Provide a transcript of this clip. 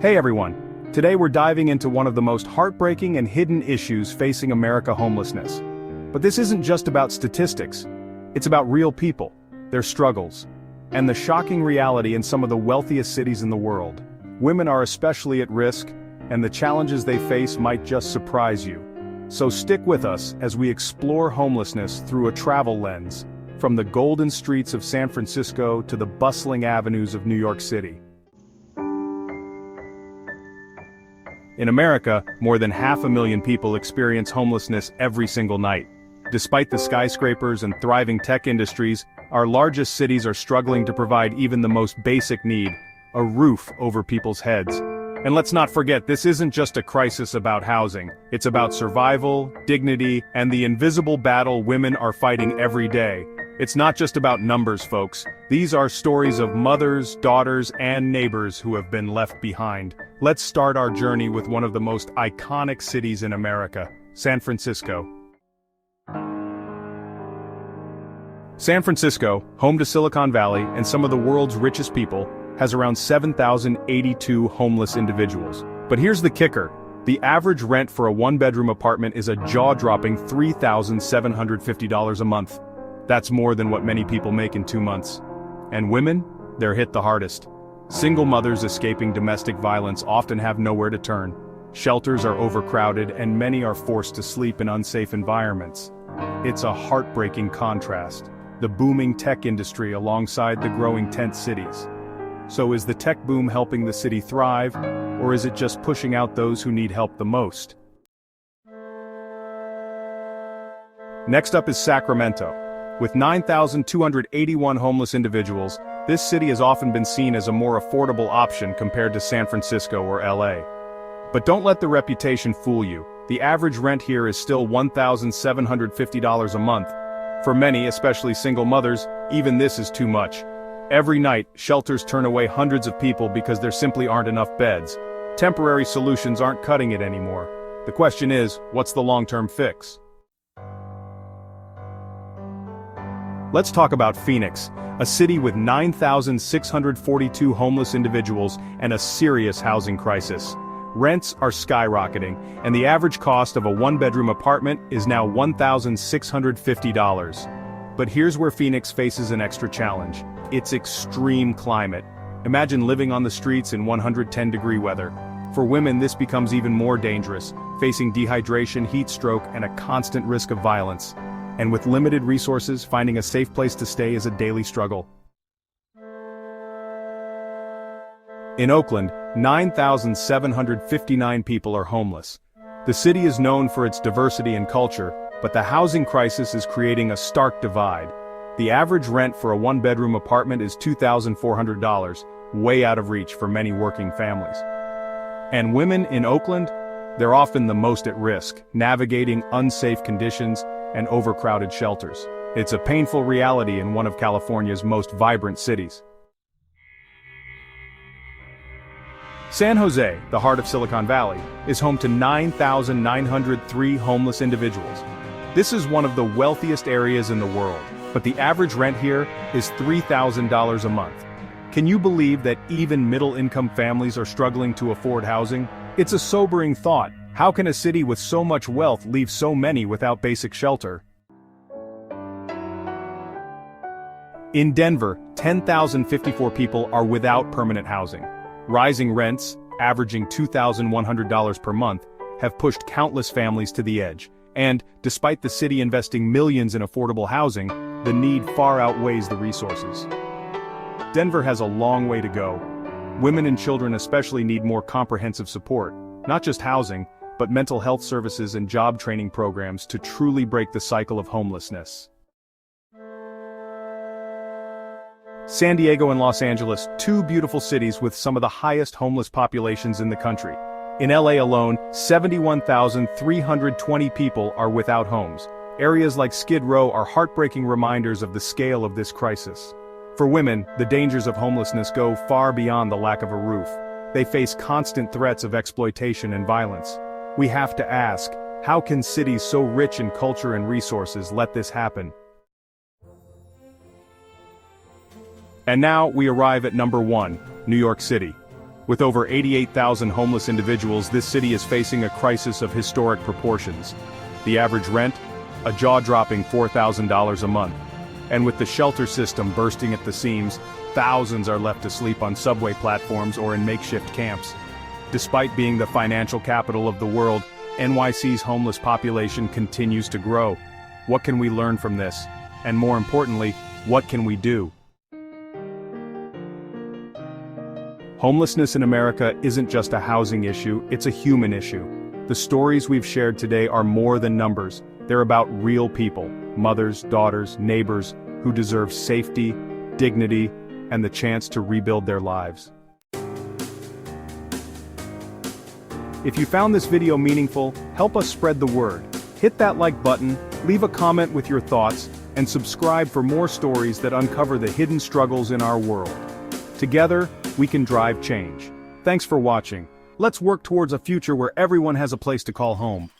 Hey everyone! Today we're diving into one of the most heartbreaking and hidden issues facing America: homelessness. But this isn't just about statistics. It's about real people, their struggles, and the shocking reality in some of the wealthiest cities in the world. Women are especially at risk, and the challenges they face might just surprise you. So stick with us as we explore homelessness through a travel lens, from the golden streets of San Francisco to the bustling avenues of New York City. In America, more than 500,000 people experience homelessness every single night. Despite the skyscrapers and thriving tech industries, our largest cities are struggling to provide even the most basic need: a roof over people's heads. And let's not forget, this isn't just a crisis about housing. It's about survival, dignity, and the invisible battle women are fighting every day. It's not just about numbers, folks. These are stories of mothers, daughters, and neighbors who have been left behind. Let's start our journey with one of the most iconic cities in America, San Francisco. San Francisco, home to Silicon Valley and some of the world's richest people, has around 7,082 homeless individuals. But here's the kicker. The average rent for a one-bedroom apartment is a jaw-dropping $3,750 a month. That's more than what many people make in 2 months. And women? They're hit the hardest. Single mothers escaping domestic violence often have nowhere to turn. Shelters are overcrowded and many are forced to sleep in unsafe environments. It's a heartbreaking contrast. The booming tech industry alongside the growing tent cities. So is the tech boom helping the city thrive, or is it just pushing out those who need help the most? Next up is Sacramento. With 9,281 homeless individuals, this city has often been seen as a more affordable option compared to San Francisco or LA. But don't let the reputation fool you. The average rent here is still $1,750 a month. For many, especially single mothers, even this is too much. Every night, shelters turn away hundreds of people because there simply aren't enough beds. Temporary solutions aren't cutting it anymore. The question is, what's the long-term fix? Let's talk about Phoenix, a city with 9,642 homeless individuals and a serious housing crisis. Rents are skyrocketing, and the average cost of a one-bedroom apartment is now $1,650. But here's where Phoenix faces an extra challenge: its extreme climate. Imagine living on the streets in 110-degree weather. For women, this becomes even more dangerous, facing dehydration, heat stroke, and a constant risk of violence. And with limited resources, finding a safe place to stay is a daily struggle. In Oakland, 9,759 people are homeless. The city is known for its diversity and culture, but the housing crisis is creating a stark divide. The average rent for a one-bedroom apartment is $2,400, way out of reach for many working families. And women in Oakland? They're often the most at risk, navigating unsafe conditions and overcrowded shelters. It's a painful reality in one of California's most vibrant cities. San Jose, the heart of Silicon Valley, is home to 9,903 homeless individuals. This is one of the wealthiest areas in the world, but the average rent here is $3,000 a month. Can you believe that even middle-income families are struggling to afford housing? It's a sobering thought. How can a city with so much wealth leave so many without basic shelter? In Denver, 10,054 people are without permanent housing. Rising rents, averaging $2,100 per month, have pushed countless families to the edge. And, despite the city investing millions in affordable housing, the need far outweighs the resources. Denver has a long way to go. Women and children especially need more comprehensive support, not just housing, but mental health services and job training programs to truly break the cycle of homelessness. San Diego and Los Angeles, two beautiful cities with some of the highest homeless populations in the country. In LA alone, 71,320 people are without homes. Areas like Skid Row are heartbreaking reminders of the scale of this crisis. For women, the dangers of homelessness go far beyond the lack of a roof. They face constant threats of exploitation and violence. We have to ask, how can cities so rich in culture and resources let this happen? And now we arrive at number 1, New York City. With over 88,000 homeless individuals, this city is facing a crisis of historic proportions. The average rent? A jaw-dropping $4,000 a month. And with the shelter system bursting at the seams, thousands are left to sleep on subway platforms or in makeshift camps. Despite being the financial capital of the world, NYC's homeless population continues to grow. What can we learn from this? And more importantly, what can we do? Homelessness in America isn't just a housing issue, it's a human issue. The stories we've shared today are more than numbers. They're about real people, mothers, daughters, neighbors, who deserve safety, dignity, and the chance to rebuild their lives. If you found this video meaningful, help us spread the word. Hit that like button, leave a comment with your thoughts, and subscribe for more stories that uncover the hidden struggles in our world. Together, we can drive change. Thanks for watching. Let's work towards a future where everyone has a place to call home.